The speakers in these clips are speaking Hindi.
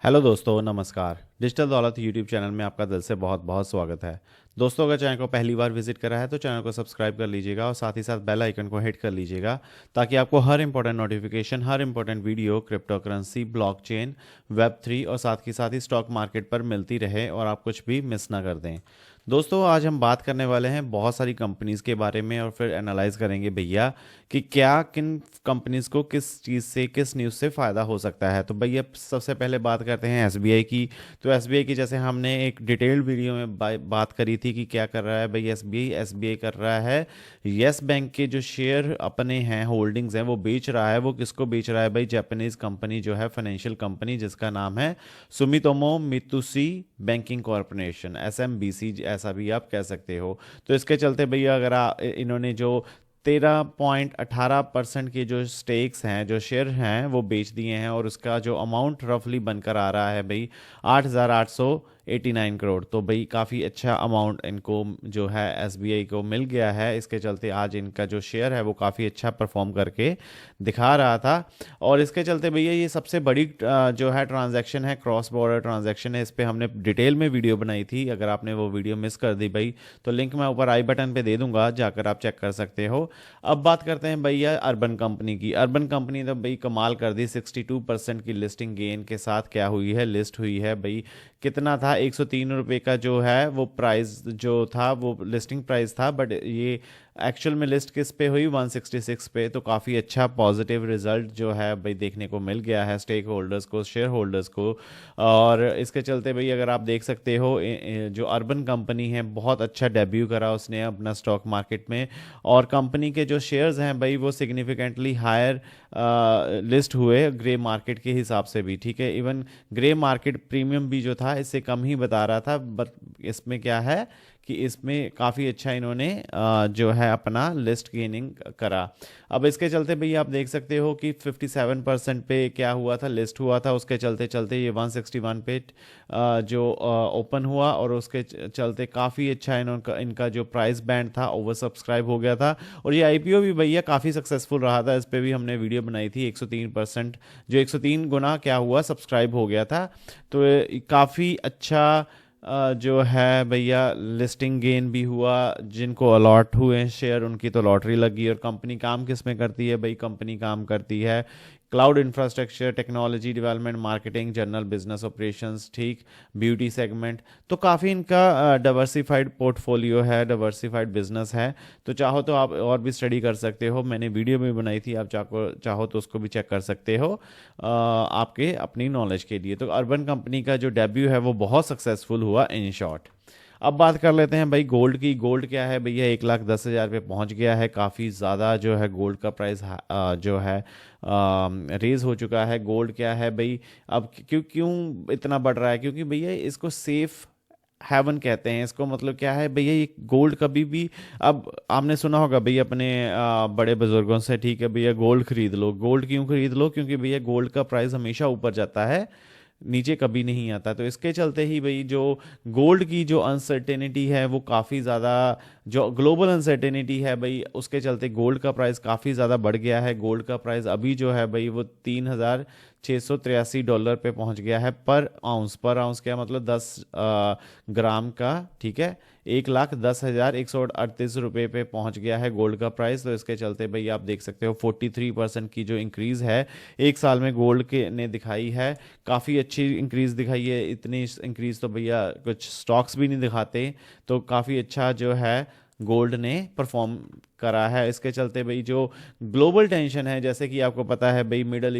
हेलो दोस्तों, नमस्कार। डिजिटल दौलत यूट्यूब चैनल में आपका दिल से बहुत बहुत स्वागत है। दोस्तों, अगर चैनल को पहली बार विजिट करा है तो चैनल को सब्सक्राइब कर लीजिएगा और साथ ही साथ बेल आइकन को हिट कर लीजिएगा ताकि आपको हर इंपॉर्टेंट नोटिफिकेशन, हर important video crypto currency, blockchain, web 3 और साथ ही स्टॉक मार्केट पर मिलती रहे और आप कुछ भी मिस ना कर दें। दोस्तों, आज हम बात करने वाले हैं बहुत सारी कंपनीज़ के बारे में और फिर एनालाइज करेंगे भैया कि क्या किन कंपनीज़ को किस चीज़ से, किस न्यूज़ से फ़ायदा हो सकता है। तो भैया सबसे पहले बात करते हैं एसबीआई की। तो एसबीआई की जैसे हमने एक डिटेल्ड वीडियो में बात करी थी कि क्या कर रहा है भाई एसबीआई। एसबीआई कर रहा है यस बैंक के जो शेयर अपने हैं, होल्डिंग्स हैं, वो बेच रहा है। वो किसको बेच रहा है भाई? जापानीज कंपनी जो है, फाइनेंशियल कंपनी, जिसका नाम है सुमितोमो मित्सुशी बैंकिंग कॉरपोरेशन, एसएमबीसी, ऐसा भी आप कह सकते हो। तो इसके चलते भैया अगर इन्होंने जो 13.18% के जो स्टेक्स हैं, जो शेयर हैं, वो बेच दिए हैं और उसका जो अमाउंट रफली बनकर आ रहा है भाई 8,889 करोड़। तो भाई काफ़ी अच्छा अमाउंट इनको जो है एसबीआई को मिल गया है। इसके चलते आज इनका जो शेयर है वो काफ़ी अच्छा परफॉर्म करके दिखा रहा था। और इसके चलते भैया ये सबसे बड़ी जो है ट्रांजैक्शन है, क्रॉस बॉर्डर ट्रांजैक्शन है। इस पर हमने डिटेल में वीडियो बनाई थी। अगर आपने वो वीडियो मिस कर दी भाई तो लिंक मैं ऊपर आई बटन पे दे दूंगा, जाकर आप चेक कर सकते हो। अब बात करते हैं भैया अर्बन कंपनी की। अर्बन कंपनी तो भाई कमाल कर दी, 62% की लिस्टिंग गेन के साथ क्या हुई है, लिस्ट हुई है भाई। कितना था? 103 रुपये का जो है वो प्राइस जो था, वो लिस्टिंग प्राइस था, बट ये एक्चुअल में लिस्ट किस पे हुई? 166 पे। तो काफ़ी अच्छा पॉजिटिव रिजल्ट जो है भाई देखने को मिल गया है स्टेक होल्डर्स को, शेयर होल्डर्स को। और इसके चलते भाई अगर आप देख सकते हो जो अर्बन कंपनी है, बहुत अच्छा डेब्यू करा उसने अपना स्टॉक मार्केट में। और कंपनी के जो शेयर्स हैं भाई वो सिग्निफिकेंटली हायर लिस्ट हुए ग्रे मार्केट के हिसाब से भी, ठीक है। इवन ग्रे मार्केट प्रीमियम भी जो था इससे कम ही बता रहा था, बट इसमें क्या है कि इसमें काफ़ी अच्छा इन्होंने जो है अपना लिस्ट गेनिंग करा। अब इसके चलते भैया आप देख सकते हो कि 57% पे क्या हुआ था, लिस्ट हुआ था। उसके चलते चलते ये 161 पे जो ओपन हुआ और उसके चलते काफ़ी अच्छा इनका जो प्राइस बैंड था ओवर सब्सक्राइब हो गया था। और ये आईपीओ भी भैया काफ़ी सक्सेसफुल रहा था। इस पर भी हमने वीडियो बनाई थी। 103% जो 103 गुना क्या हुआ, सब्सक्राइब हो गया था। तो काफ़ी अच्छा जो है भैया लिस्टिंग गेन भी हुआ। जिनको अलॉट हुए शेयर उनकी तो लॉटरी लगी। और कंपनी काम किस में करती है भाई? कंपनी काम करती है cloud infrastructure, technology development, marketing, general business operations, ठीक, ब्यूटी सेगमेंट। तो काफ़ी इनका डाइवर्सिफाइड पोर्टफोलियो है, डाइवर्सिफाइड बिजनेस है। तो चाहो तो आप और भी स्टडी कर सकते हो, मैंने वीडियो भी बनाई थी, आप चाहो तो उसको भी चेक कर सकते हो आपके अपनी नॉलेज के लिए। तो अर्बन कंपनी का जो डेब्यू है वो बहुत सक्सेसफुल हुआ इन शॉर्ट। अब बात कर लेते हैं भाई गोल्ड की। गोल्ड क्या है भैया? 1,10,000 पे पहुंच गया है। काफ़ी ज़्यादा जो है गोल्ड का प्राइस जो है रेज हो चुका है। गोल्ड क्या है भाई? अब क्यों क्यों इतना बढ़ रहा है? क्योंकि भैया इसको सेफ हेवन कहते हैं। इसको मतलब क्या है भैया? ये गोल्ड कभी भी, अब आपने सुना होगा भैया अपने बड़े बुजुर्गों से, ठीक है भैया, गोल्ड खरीद लो। गोल्ड क्यों खरीद लो? क्योंकि भैया गोल्ड का प्राइस हमेशा ऊपर जाता है, नीचे कभी नहीं आता। तो इसके चलते ही भाई जो गोल्ड की जो अनसर्टेनिटी है वो काफ़ी ज़्यादा, जो ग्लोबल अनसर्टेनिटी है भाई, उसके चलते गोल्ड का प्राइस काफ़ी ज़्यादा बढ़ गया है। गोल्ड का प्राइस अभी जो है भाई वो $3,683 पे पहुंच गया है पर आउंस। पर आउंस क्या मतलब? 10 ग्राम का, ठीक है, 1,10,138 रुपये पे पहुंच गया है गोल्ड का प्राइस। तो इसके चलते भाई आप देख सकते हो 43% की जो इंक्रीज़ है एक साल में गोल्ड के ने दिखाई है, काफ़ी अच्छी इंक्रीज़ दिखाई है। इतनी इंक्रीज़ तो भैया कुछ स्टॉक्स भी नहीं दिखाते। तो काफ़ी अच्छा जो है गोल्ड ने परफॉर्म करा है। इसके चलते भाई जो ग्लोबल टेंशन है, जैसे कि आपको पता है भाई मिडल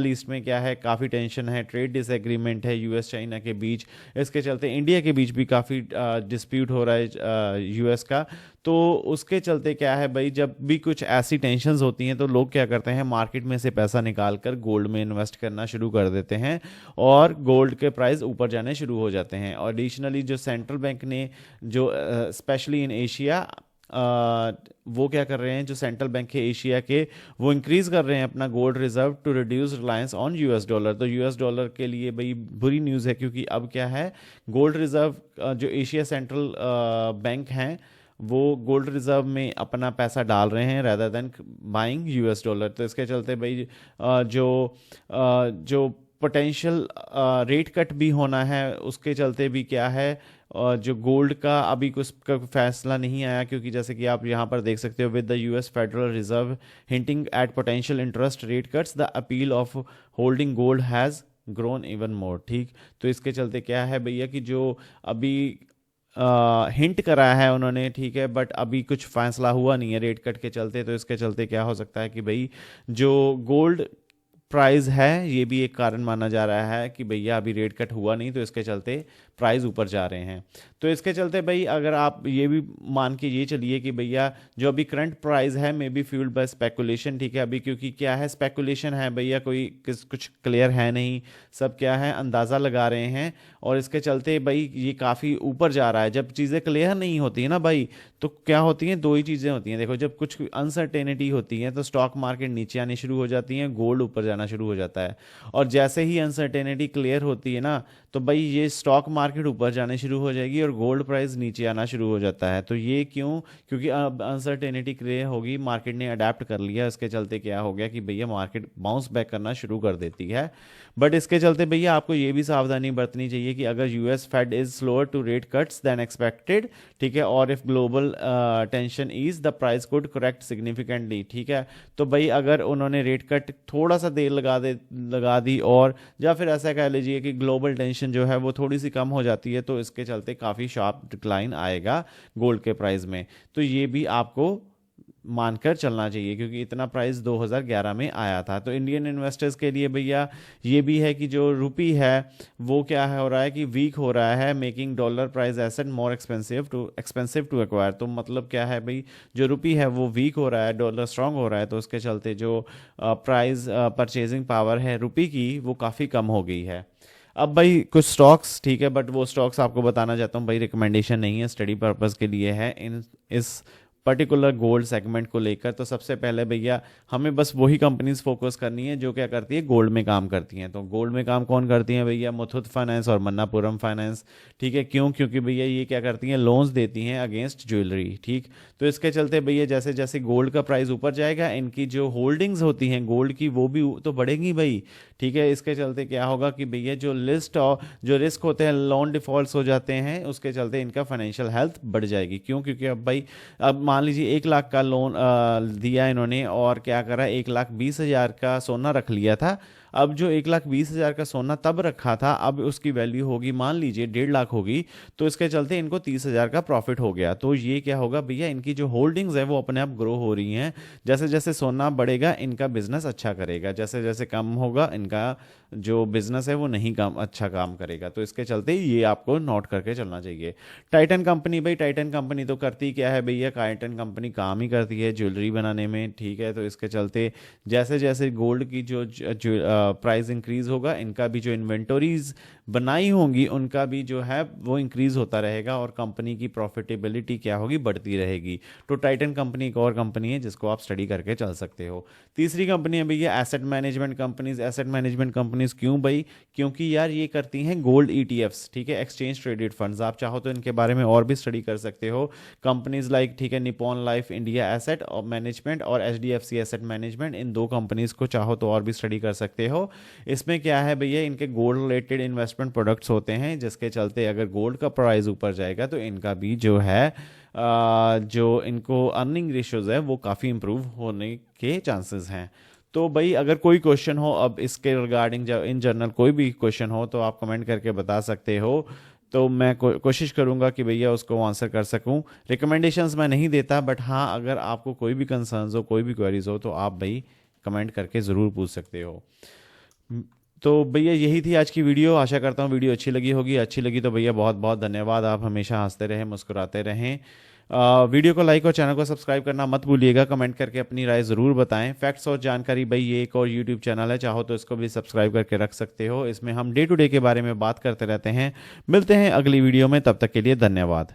ईस्ट में क्या है, काफ़ी टेंशन है, ट्रेड डिसएग्रीमेंट है यूएस चाइना के बीच। इसके चलते इंडिया के बीच भी काफ़ी डिस्प्यूट हो रहा है यूएस का। तो उसके चलते क्या है भाई, जब भी कुछ ऐसी टेंशन्स होती हैं तो लोग क्या करते हैं, मार्केट में से पैसा निकाल कर गोल्ड में इन्वेस्ट करना शुरू कर देते हैं और गोल्ड के प्राइस ऊपर जाने शुरू हो जाते हैं। और एडिशनली जो सेंट्रल बैंक ने जो स्पेशली इन एशिया वो क्या कर रहे हैं, जो सेंट्रल बैंक है एशिया के, वो इंक्रीज कर रहे हैं अपना gold reserve to reduce reliance on US dollar. तो यूएस डॉलर के लिए भाई बुरी न्यूज़ है, क्योंकि अब क्या है, गोल्ड रिजर्व जो एशिया सेंट्रल बैंक हैं वो गोल्ड रिजर्व में अपना पैसा डाल रहे हैं rather then buying US dollar. तो इसके चलते भाई जो पोटेंशियल रेट कट भी होना है, उसके चलते भी क्या है जो गोल्ड का अभी कुछ का फैसला नहीं आया, क्योंकि जैसे कि आप यहाँ पर देख सकते हो, with the US federal reserve hinting at potential interest rate cuts the appeal of holding gold has grown even more. ठीक, तो इसके चलते क्या है भैया कि जो अभी हिंट करा है उन्होंने, ठीक है, बट अभी कुछ फैसला हुआ नहीं है रेट कट के चलते, तो इसके चलते क्या हो सकता है कि भाई जो गोल्ड प्राइस है ये भी एक कारण माना जा रहा है कि भैया अभी रेट कट हुआ नहीं, तो इसके चलते प्राइस ऊपर जा रहे हैं। तो इसके चलते भाई अगर आप ये भी मान के ये चलिए कि भैया जो अभी करंट प्राइस है may be fuelled by speculation, ठीक है, अभी क्योंकि क्या है स्पेकुलेशन है भैया, कोई कुछ क्लियर है नहीं, सब क्या है अंदाज़ा लगा रहे हैं, और इसके चलते भाई ये काफ़ी ऊपर जा रहा है। जब चीज़ें क्लियर नहीं होती है ना भाई, तो क्या होती हैं, दो ही चीज़ें होती हैं। देखो, जब कुछ अनसर्टेनिटी होती है तो स्टॉक मार्केट नीचे आनी शुरू हो जाती है, गोल्ड ऊपर जाना शुरू हो जाता है, और जैसे ही अनसर्टेनिटी क्लियर होती है ना, तो भाई ये स्टॉक मार्केट ऊपर जाने शुरू हो जाएगी और गोल्ड प्राइस नीचे आना शुरू हो जाता है। तो ये क्यों? क्योंकि अब अनसर्टेनिटी क्लियर होगी, मार्केट ने अडेप्ट कर लिया, इसके चलते क्या हो गया कि भैया मार्केट बाउंस बैक करना शुरू कर देती है। बट इसके चलते भैया आपको ये भी सावधानी बरतनी चाहिए कि अगर US Fed is slower to rate cuts than expected, ठीक है, और if global tension is the price could correct significantly, ठीक है, तो भाई अगर उन्होंने रेट कट थोड़ा सा देर लगा दी, और या फिर ऐसा कह लीजिए कि ग्लोबल टेंशन जो है वो थोड़ी सी कम हो जाती है, तो इसके चलते काफ़ी शार्प डिक्लाइन आएगा गोल्ड के प्राइस में। तो ये भी आपको मानकर चलना चाहिए, क्योंकि इतना प्राइस 2011 में आया था। तो इंडियन इन्वेस्टर्स के लिए भैया ये भी है कि जो रुपी है वो क्या है हो रहा है कि वीक हो रहा है, making dollar price asset more expensive to acquire. तो मतलब क्या है भाई, जो रुपी है वो वीक हो रहा है, डॉलर स्ट्रांग हो रहा है, तो उसके चलते जो प्राइस परचेजिंग पावर है रुपी की वो काफ़ी कम हो गई है। अब भाई कुछ स्टॉक्स, ठीक है, बट वो स्टॉक्स आपको बताना चाहता हूँ भाई, रिकमेंडेशन नहीं है, स्टडी पर्पस के लिए है इस पर्टिकुलर गोल्ड सेगमेंट को लेकर। तो सबसे पहले भैया हमें बस वही कंपनीज फोकस करनी है जो क्या करती है, गोल्ड में काम करती हैं। तो गोल्ड में काम कौन करती हैं भैया? मुथूट फाइनेंस और मन्नापुरम फाइनेंस, ठीक है। क्यों? क्योंकि भैया ये क्या करती हैं, लोन्स देती हैं अगेंस्ट ज्वेलरी, ठीक। तो इसके चलते भैया जैसे जैसे गोल्ड का प्राइस ऊपर जाएगा, इनकी जो होल्डिंग्स होती हैं गोल्ड की वो भी तो बढ़ेंगी भाई, ठीक है। इसके चलते क्या होगा कि भैया जो लिस्ट और जो रिस्क होते हैं, लोन डिफॉल्ट्स हो जाते हैं, उसके चलते इनका फाइनेंशियल हेल्थ बढ़ जाएगी। क्यों? क्योंकि अब भाई अब मान लीजिए 1 लाख का लोन दिया इन्होंने, और क्या करा, 1,20,000 का सोना रख लिया था। अब जो 1,20,000 का सोना तब रखा था, अब उसकी वैल्यू होगी मान लीजिए 1.5 लाख होगी, तो इसके चलते इनको 30,000 का प्रॉफिट हो गया। तो ये क्या होगा भैया, इनकी जो होल्डिंग्स है वो अपने आप ग्रो हो रही हैं। जैसे जैसे सोना बढ़ेगा इनका बिजनेस अच्छा करेगा, जैसे जैसे कम होगा इनका जो बिजनेस है वो नहीं काम अच्छा काम करेगा। तो इसके चलते ये आपको नोट करके चलना चाहिए। टाइटन कंपनी, भाई टाइटन कंपनी तो करती क्या है भैया, टाइटन कंपनी काम ही करती है ज्वेलरी बनाने में, ठीक है। तो इसके चलते जैसे जैसे गोल्ड की जो प्राइस इंक्रीज होगा, इनका भी जो इन्वेंटोरीज बनाई होंगी उनका भी जो है वो इंक्रीज होता रहेगा, और कंपनी की प्रॉफिटेबिलिटी क्या होगी, बढ़ती रहेगी। तो टाइटन कंपनी एक और कंपनी है जिसको आप स्टडी करके चल सकते हो। तीसरी कंपनी है भैया asset management companies. Asset management companies क्यों भाई? क्योंकि यार ये करती हैं गोल्ड ईटीएफ्स, ठीक है, एक्सचेंज ट्रेडेड फंड्स। आप चाहो तो इनके बारे में और भी स्टडी कर सकते हो। कंपनीज लाइक, ठीक है, Nippon life India asset management और एचडीएफसी एसेट मैनेजमेंट, इन दो कंपनीज को चाहो तो और भी स्टडी कर सकते हो। इसमें क्या है भैया, इनके गोल्ड रिलेटेड इन्वेस्टमेंट प्रोडक्ट्स होते हैं, जिसके चलते अगर गोल्ड का प्राइस ऊपर जाएगा तो इनका भी जो है जो इनको अर्निंग रेशियोज है वो काफ़ी इंप्रूव होने के चांसेस हैं। तो भाई अगर कोई क्वेश्चन हो अब इसके रिगार्डिंग, इन जनरल कोई भी क्वेश्चन हो तो आप कमेंट करके बता सकते हो, तो मैं कोशिश करूंगा कि भैया उसको आंसर कर सकूं। रिकमेंडेशंस मैं नहीं देता, बट हाँ अगर आपको कोई भी कंसर्न्स हो, कोई भी क्वेरीज हो, तो आप भाई कमेंट करके ज़रूर पूछ सकते हो। तो भैया यही थी आज की वीडियो। आशा करता हूँ वीडियो अच्छी लगी होगी। अच्छी लगी तो भैया बहुत बहुत धन्यवाद। आप हमेशा हंसते रहें, मुस्कुराते रहें। वीडियो को लाइक और चैनल को सब्सक्राइब करना मत भूलिएगा। कमेंट करके अपनी राय ज़रूर बताएं। फैक्ट्स और जानकारी, भाई ये एक और यूट्यूब चैनल है, चाहो तो इसको भी सब्सक्राइब करके रख सकते हो। इसमें हम डे टू डे के बारे में बात करते रहते हैं। मिलते हैं अगली वीडियो में, तब तक के लिए धन्यवाद।